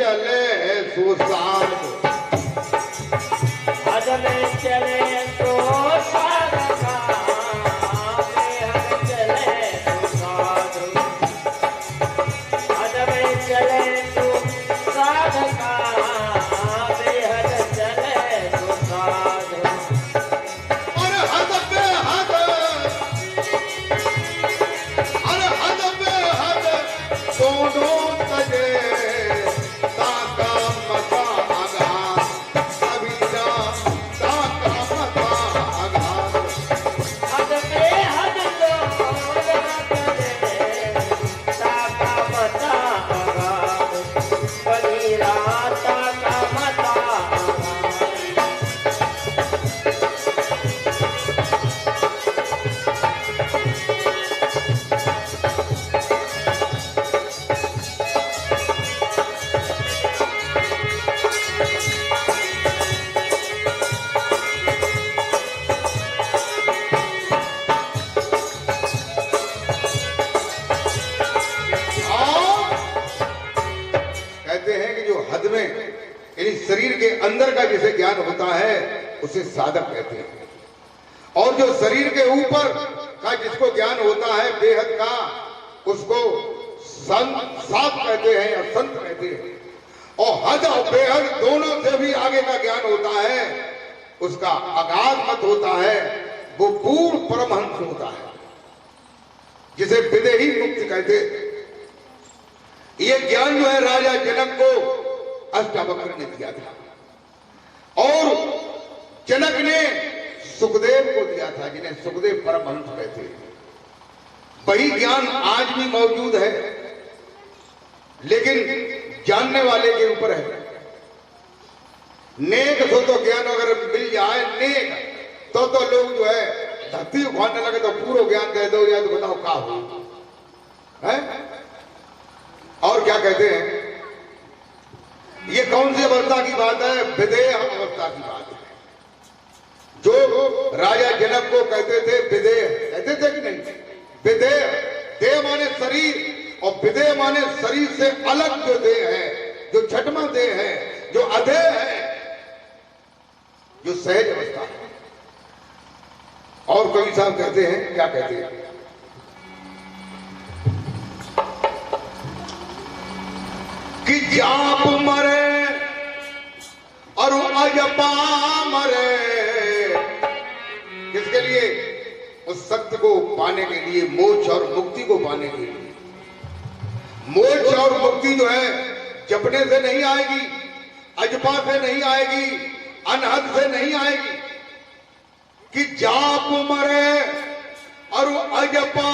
चले सुसाद, हद में चले तो साधका, बेहद चले तो साधु, हद में चले तो साधका, बेहद चले तो साधु। और हद पे हद, और हद पे हद दोनों तजे, ताका मता आघात, कबीरा ताका मता आघात। हद में हद दोनों तजे, ताका मता आघात, कबीरा ताका मता आघात। और कहते हैं कि जो हद में यानी शरीर के अंदर का जिसे ज्ञान होता है उसे साधक कहते हैं, और जो शरीर के ऊपर का जिसको ज्ञान होता है बेहद का, उसको संत साध कहते हैं या संत कहते हैं। और हद और बेहद दोनों से भी आगे का ज्ञान होता है, उसका अगाध मत होता है, वो पूर्ण परमहंस होता है, जिसे विदेही मुक्ति कहते हैं। ये ज्ञान जो है राजा जनक को अष्टावक्र ने दिया था, और जनक ने सुखदेव को दिया था, जिन्हें सुखदेव परमहंस कहते हैं। वही ज्ञान आज भी मौजूद है, लेकिन जानने वाले के ऊपर है। नेक तो ज्ञान अगर मिल जाए नेक, तो लोग जो है धरती उखाड़ने लगे तो पूरा ज्ञान दे दो, या तो बताओ क्या हो है? और क्या कहते हैं, ये कौन सी अवस्था की बात है? विदेह अवस्था की बात है। जो राजा जनक को कहते थे विदेह, कहते थे कि नहीं? विदेह, देह माने शरीर, और विदेह माने शरीर से अलग जो देह है, जो छठवां देह है, जो अधेय है, जो सहज अवस्था है। और कवि साहब कहते हैं, क्या कहते हैं, कि जाप मरे और अजपा मरे, किसके लिए? उस सत्य को पाने के लिए, मोक्ष और मुक्ति को पाने के लिए। मोक्ष और मुक्ति जो है जपने से नहीं आएगी, अजपा से नहीं आएगी, अनहद से नहीं आएगी, कि जाप मरे और अजपा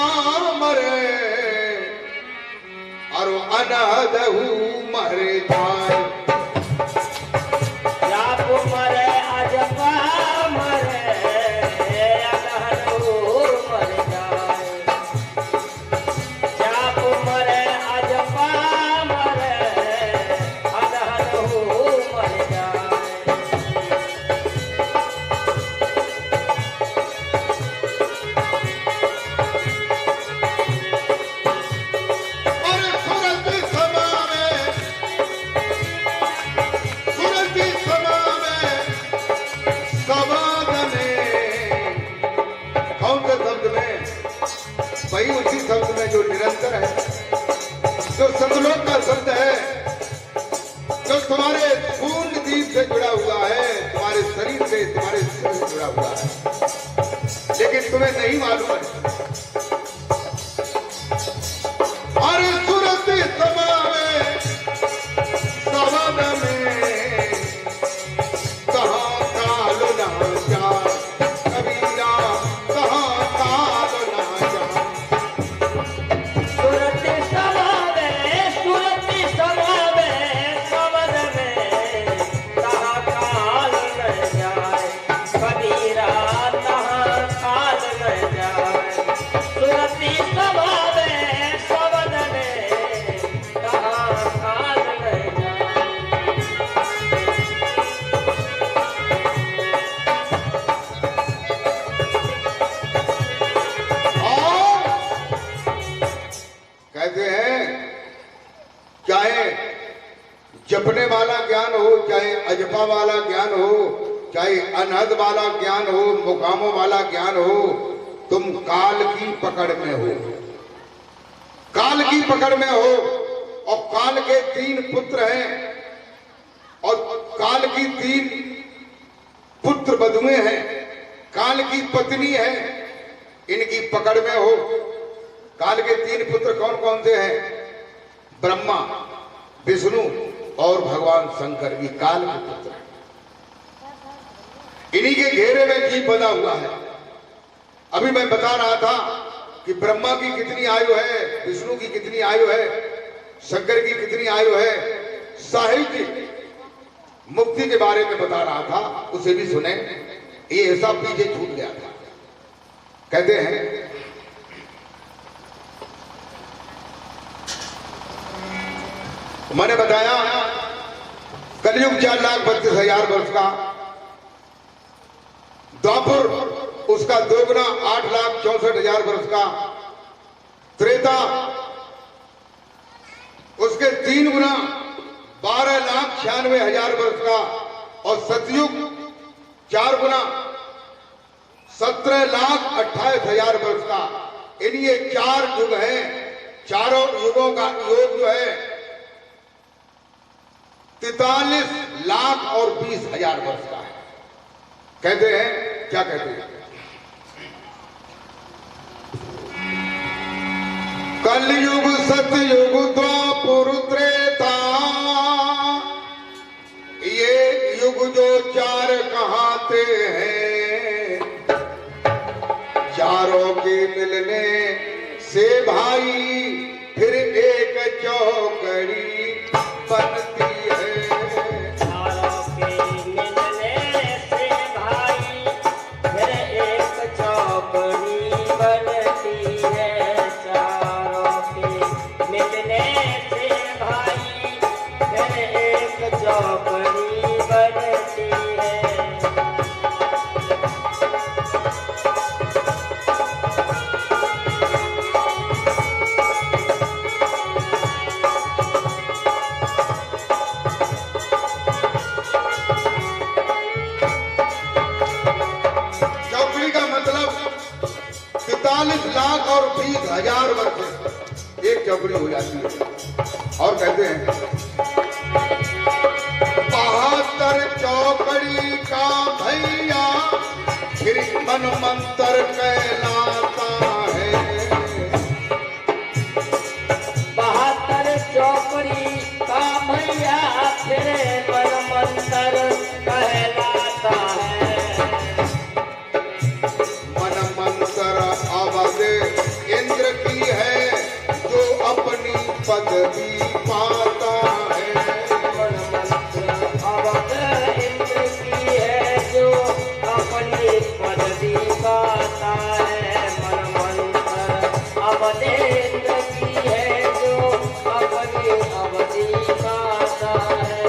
मरे और अनहद मरे जाए। जाप मरे अजपा मरे, अनहद मर जाए। जाप मरे अजपा मरे, अनहद मर जाए। और सुरति समा में, सुरति समा में, समाद में, कौन से शब्द में? वही उसी शब्द में जो निरंतर है, जो सतलोक का शब्द है, जो तुम्हारे पूर्ण दीप से जुड़ा हुआ है, तुम्हारे शरीर से, तुम्हारे सिर से जुड़ा हुआ है, लेकिन तुम्हें नहीं मालूम है। और सुरति समा में, समाद में, कहाँ काल ना जा, कबीरा कहाँ काल ना जा। सुरति समावे, सुरति समावे, समद में, तहाँ काल न जाए, कबीरा तहाँ काल न जाए। कृपा वाला ज्ञान हो, चाहे अनहद वाला ज्ञान हो, मुकामों वाला ज्ञान हो, तुम काल की पकड़ में हो, काल की पकड़ में हो। और काल के 3 पुत्र हैं और काल की 3 पुत्र बधुएं हैं, काल की पत्नी है, इनकी पकड़ में हो। काल के 3 पुत्र कौन कौन से हैं? ब्रह्मा, विष्णु और भगवान शंकर, भी काल के पुत्र हैं। इन्हीं के घेरे में जीव बंधा हुआ है। अभी मैं बता रहा था कि ब्रह्मा की कितनी आयु है, विष्णु की कितनी आयु है, शंकर की कितनी आयु है। साहित्य मुक्ति के बारे में बता रहा था, उसे भी सुने, ये हिसाब पीछे छूट गया था। कहते हैं मैंने बताया कलयुग 4,32,000 वर्ष का, द्वापर उसका दोगुना 8,64,000 वर्ष का, त्रेता उसके 3 गुना 12,96,000 वर्ष का, और सतयुग 4 गुना 17,28,000 वर्ष का। इन ये 4 युग हैं। चारों युगों का योग जो है 43,20,000 वर्ष का है। कहते हैं, क्या कहते हैं? कलयुग, सतयुग, द्वापर, त्रेता, ये युग जो 4 कहाते हैं, चारों के मिलने से भाई फिर एक चौकड़ी बनती है। चारों के मिलने से भाई फिर एक चौकड़ी बनती है। चारों के मिलने से भाई फिर एक चौकड़ी बनती है। चौकड़ी का मतलब 43 लाख और 20,000 वर्ष एक चौकड़ी हो जाती है। और कहते हैं 72 चौकड़ी का भैया फिर मनमंत्र कहलाता है। 72 चौकड़ी का भैया फिर मनमंत्र कहलाता है। मनमंत्र अवध इंद्र की है, जो अपनी पदवी पाता है। मनमंत्र अवध इंद्र की है, जो अपनी पदवी पाता है। मनमंत्र अवध इंद्र की है, जो अपनी अवधि पाता है।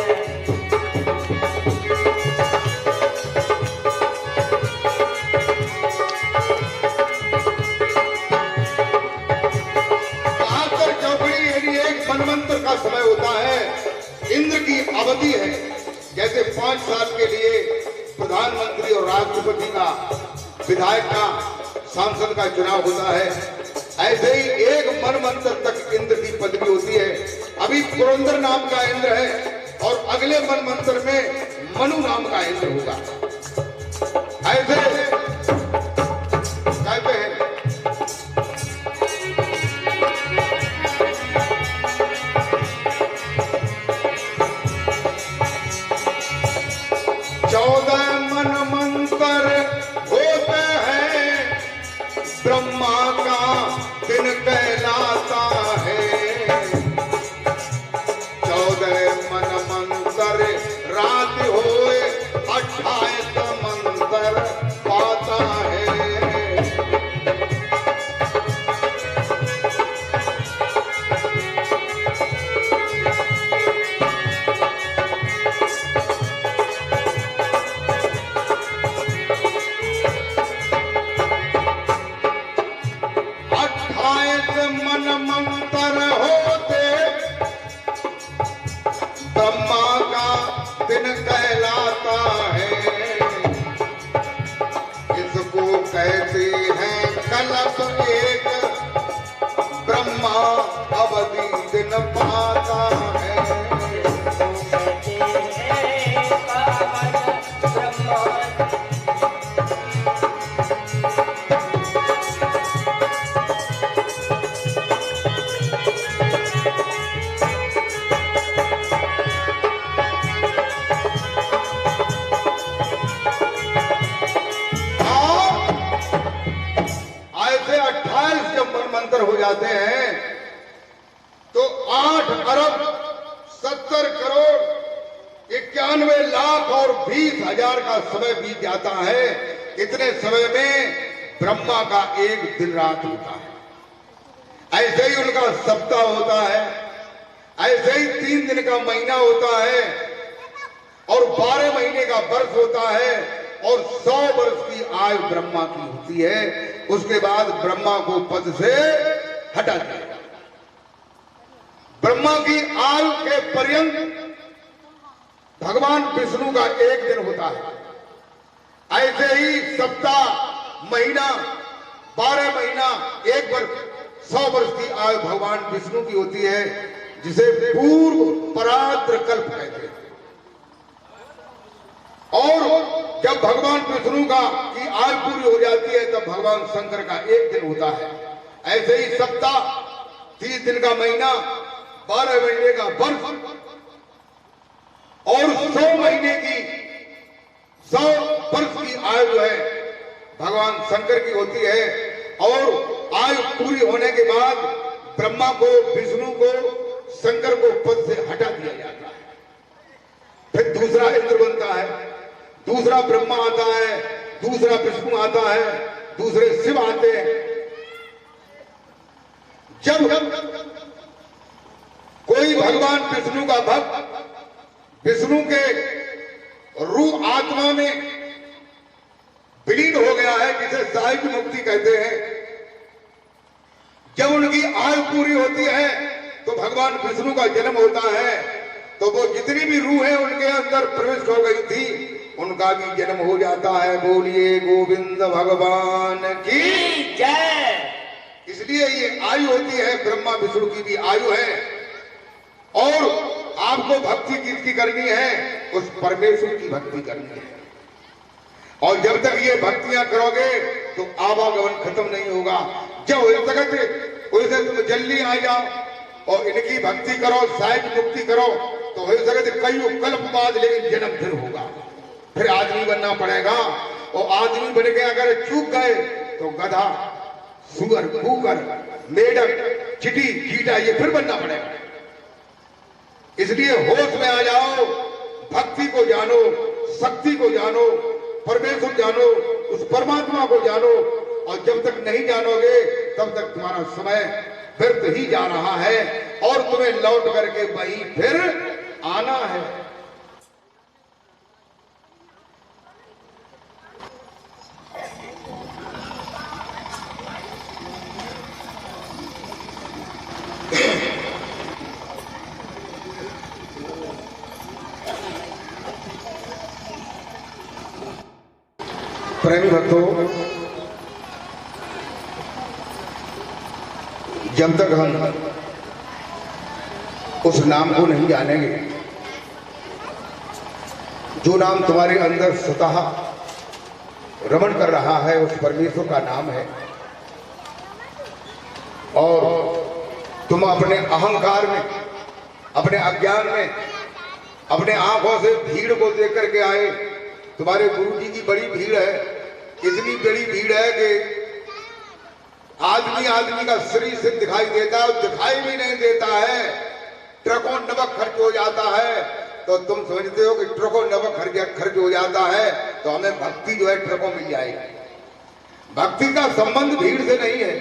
बहत्तर चौकड़ी यानी एक मनमंत्र का समय होता है। इंद्र की अवधि है, जैसे 5 साल के लिए प्रधानमंत्री और राष्ट्रपति का, विधायक का, सांसद का चुनाव होता है, ऐसे ही एक मनमंत्र तक इंद्र की पदवी होती है। अभी पुरंदर नाम का इंद्र है और अगले मनमंत्र में मनु नाम का इंद्र होगा। ऐसे कहते हैं 14 मनमंत्र होते हैं, ब्रह्मा का दिन कहलाता है। 14 मनमंत्र रात होए 28 मंत्र पाता है। से 28 जब मंत्र हो जाते हैं तो 8 अरब 70 करोड़ 91 लाख और 20,000 का समय बीत जाता है। इतने समय में ब्रह्मा का एक दिन रात होता है, ऐसे ही उनका सप्ताह होता है, ऐसे ही 3 दिन का महीना होता है और 12 महीने का वर्ष होता है और 100 वर्ष की आयु ब्रह्मा की होती है। उसके बाद ब्रह्मा को पद से हटा दिया। ब्रह्मा की आयु के पर्यंत भगवान विष्णु का एक दिन होता है। ऐसे ही सप्ताह, महीना, 12 महीना, 1 वर्ष, 100 वर्ष की आयु भगवान विष्णु की होती है, जिसे पूर्व परात्र कल्प कहते हैं। और जब भगवान विष्णु का की आयु पूरी हो जाती है तब भगवान शंकर का एक दिन होता है। ऐसे ही सप्ताह, 30 दिन का महीना, 12 महीने का वर्ष और 100 महीने की 100 वर्ष की आयु है भगवान शंकर की होती है। और आयु पूरी होने के बाद ब्रह्मा को, विष्णु को, शंकर को पद से हटा दिया जाता है। फिर दूसरा इंद्र बनता है, दूसरा ब्रह्मा आता है, दूसरा विष्णु आता है, दूसरे शिव आते हैं। जब कोई भगवान विष्णु का भक्त विष्णु के रूह आत्मा में विलीन हो गया है, जिसे साहित्य मुक्ति कहते हैं, जब उनकी आयु पूरी होती है तो भगवान विष्णु का जन्म होता है। तो वो जितनी भी रूह है उनके अंदर प्रविष्ट हो गई थी, उनका भी जन्म हो जाता है। बोलिए गोविंद भगवान की जय। इसलिए ये आयु होती है, ब्रह्मा विष्णु की भी आयु है। और आपको भक्ति किसकी करनी है? उस परमेश्वर की भक्ति करनी है। और जब तक ये भक्तियां करोगे तो आवागमन खत्म नहीं होगा। जब हो सके वैसे तुम जल्दी आ जाओ और इनकी भक्ति करो, साहित्य मुक्ति करो, तो हो सके कई कल्प बाद लेकिन जन्म फिर होगा, फिर आदमी बनना पड़ेगा। और आदमी बन के अगर चूक गए तो गधा, सुअर, कुकर, मेढक, चींटी, चीटा ये फिर बनना पड़ेगा। इसलिए होश में आ जाओ, भक्ति को जानो, शक्ति को जानो, परमेश्वर जानो, उस परमात्मा को जानो। और जब तक नहीं जानोगे तब तक तुम्हारा समय व्यर्थ ही जा रहा है और तुम्हें लौट करके वहीं फिर आना है। प्रेमी भक्तों, जब तक हम उस नाम को नहीं जानेंगे जो नाम तुम्हारे अंदर स्वतः रमण कर रहा है, उस परमेश्वर का नाम है, और तुम अपने अहंकार में, अपने अज्ञान में, अपने आंखों से भीड़ को देख करके आए। तुम्हारे गुरु जी की बड़ी भीड़ है, इतनी बड़ी भीड़ है कि आदमी आदमी का शरीर से दिखाई देता है, दिखाई भी नहीं देता है। ट्रकों नमक खर्च हो जाता है, तो तुम समझते हो कि ट्रकों नमक खर्च हो जाता है तो हमें भक्ति जो है ट्रकों मिल जाएगी। भक्ति का संबंध भीड़ से नहीं है,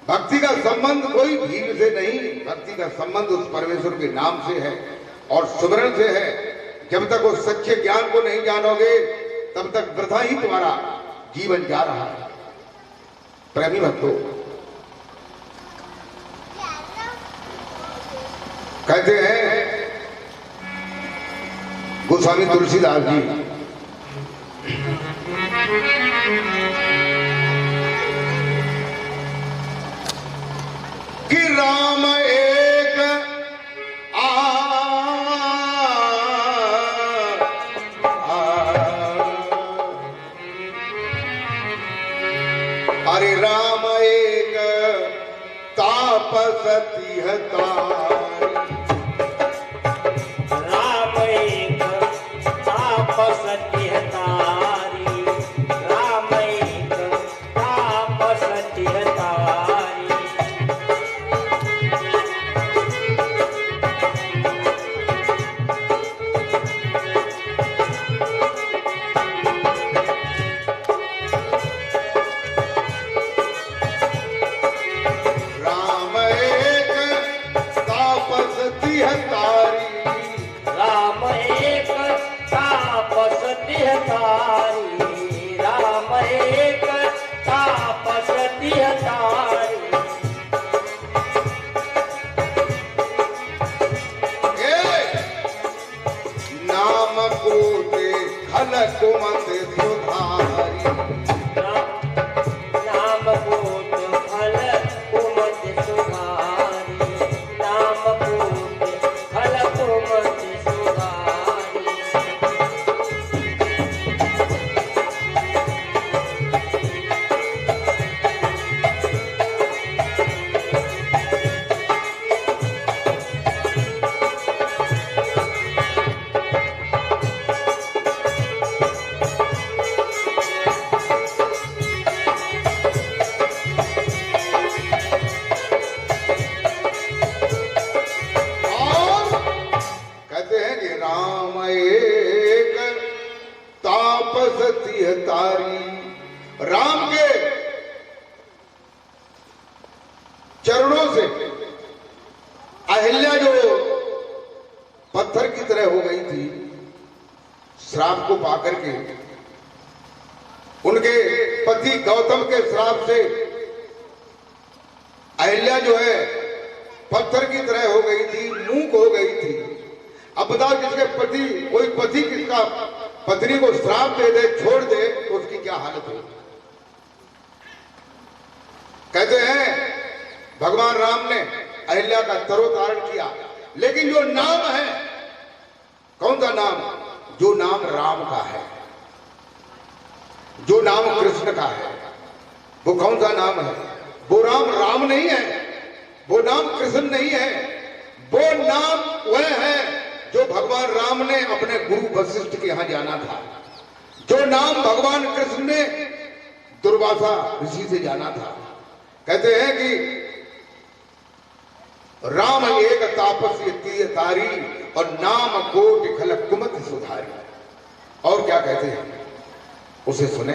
भक्ति का संबंध कोई भीड़ से नहीं, भक्ति का संबंध उस परमेश्वर के नाम से है और सुमरन से है। जब तक उस सच्चे ज्ञान को नहीं जानोगे तब तक वृथा ही तुम्हारा जीवन जा रहा है। प्रेमी भक्तों, कहते हैं गोस्वामी तुलसीदास जी, कि राम एक अरे राम एक तापसती राम एक तापसती हतारी, राम एक तापसती नाम कोट फल कुमति सुधारी, नाम कोट फल कुमति सुधारी। और कहते हैं कि राम एक तापस तिह तारी। राम के चरणों से अहिल्या जो पत्थर की तरह हो गई थी, श्राप को पाकर के, उनके पति गौतम के श्राप से अहिल्या जो है पत्थर की तरह हो गई थी, मूक हो गई थी। अब बताओ, जिसके पति, कोई पति किसका पत्नी को श्राप दे दे, छोड़ दे, तो उसकी क्या हालत हो। कहते हैं भगवान राम ने अहिल्या का तरोतारण किया, लेकिन जो नाम है, कौन सा नाम? जो नाम राम का है, जो नाम कृष्ण का है, वो कौन सा नाम है? वो राम राम नहीं है, वो नाम कृष्ण नहीं है, वो नाम वह है जो भगवान राम ने अपने गुरु वशिष्ठ के यहां जाना था, जो नाम भगवान कृष्ण ने दुर्वासा ऋषि से जाना था। कहते हैं कि राम एक तापस्य तिह तारी और नाम कोटि खल कुमति सुधारी। और क्या कहते हैं, उसे सुने।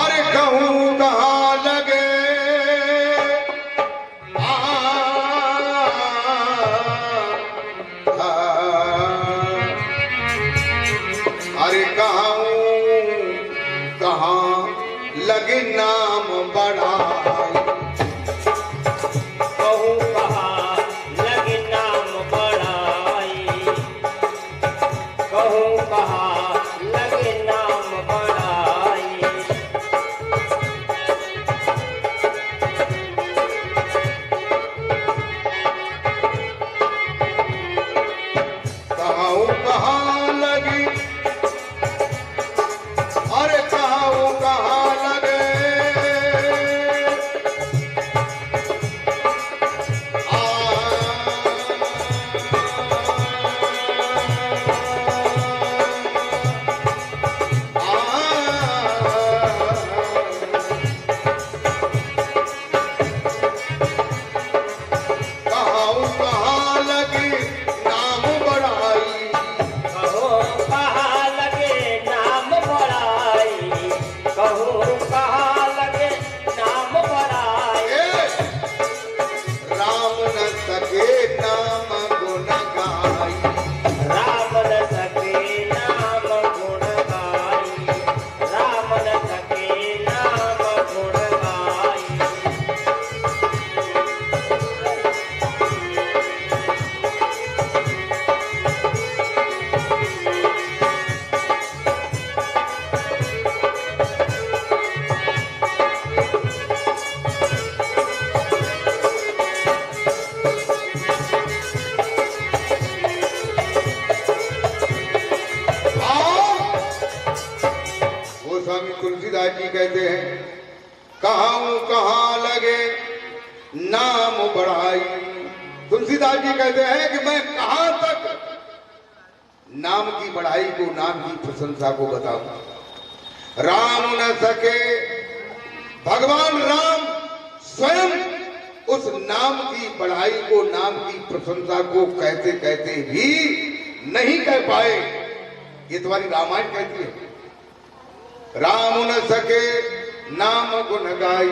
अरे कहूं कहां लगे अरे कहां लगे नाम बढ़ाई। कहूँ कहाँ लगे नाम बढ़ाई, कहूँ कहाँ लगे नाम बढ़ाई। कहां लगी, अरे कहां लगे कहां लगी नाम बढ़ाई। कहूँ कहाँ लगे नाम बढ़ाई, कहूँ कहाँ लगे नाम बढ़ाई। राम न सके नाम गुण गाई। राम न सके नाम गुण गाई, राम न सके नाम गुण गाई। वो स्वामी तुलसीदास जी कहते हैं, कहां लगे नाम बढ़ाई। तुलसीदास जी कहते हैं कि मैं कहां तक नाम की बढ़ाई को, नाम की प्रशंसा को बताऊं। राम न सके, भगवान राम स्वयं उस नाम की बढ़ाई को, नाम की प्रशंसा को कहते कहते भी नहीं कह पाए। ये तुम्हारी रामायण कहती है, राम न सके नाम गुण गाई।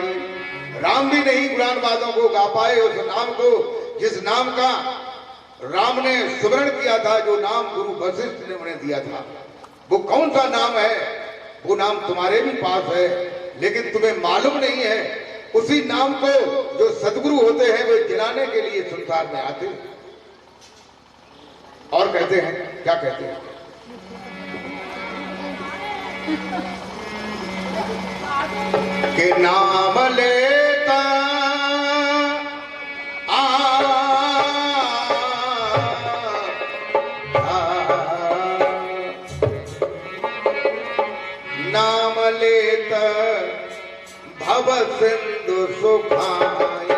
राम भी नहीं गुणानुवादों को गा पाए उस नाम को, जिस नाम का राम ने स्मरण किया था, जो नाम गुरु वशिष्ठ ने उन्हें दिया था। वो कौन सा नाम है? वो नाम तुम्हारे भी पास है, लेकिन तुम्हें मालूम नहीं है। उसी नाम को जो सदगुरु होते हैं वे गिनाने के लिए संसार में आते हैं। और कहते हैं, क्या कहते हैं? के नाम लेता नाम लेता भव सिंधु सुखाई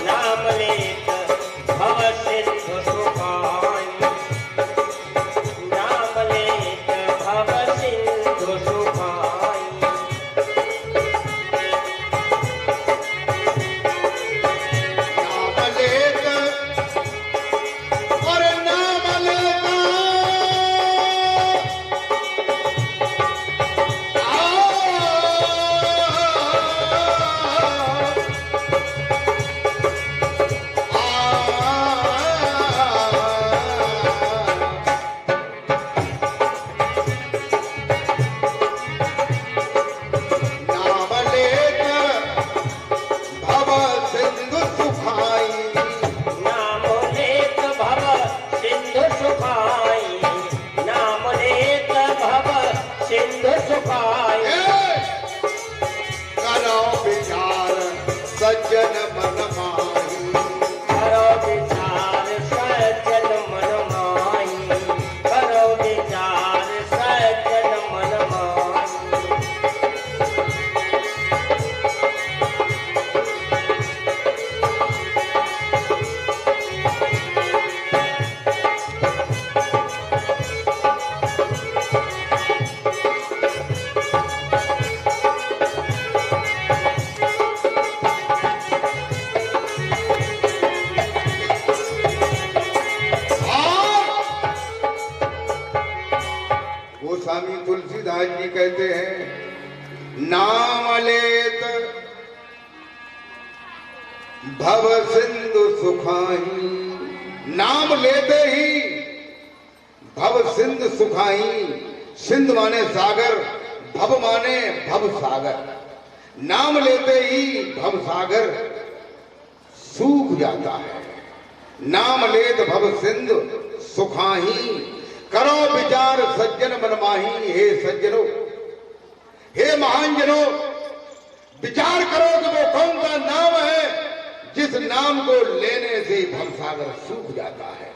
नाम लेत भव सिंधु सुखाई नाम लेत भव सिंधु सुखाई नाम लेता और नाम लेता नाम लेता भव सिंधु सुखाई नाम लेत भव सिंधु सुखाई नाम लेत भव सिंधु सुखाई करो विचार सज्जन मन माही करो विचार सज्जन मन माही करो विचार सज्जन मन माही गोस्वामी तुलसीदास जी कहते हैं नाम लेत भव सिंधु सुखाई नाम लेते ही भव सिंधु सुखाई सिंध माने सागर भव माने भव सागर नाम लेते ही भव सागर सूख जाता है नाम लेत भव सिंधु सुखाही करो विचार सज्जन मनमाही हे सज्जनों हे महान जनों विचार करो कि वो कौन सा नाम है जिस नाम को लेने से भवसागर सूख जाता है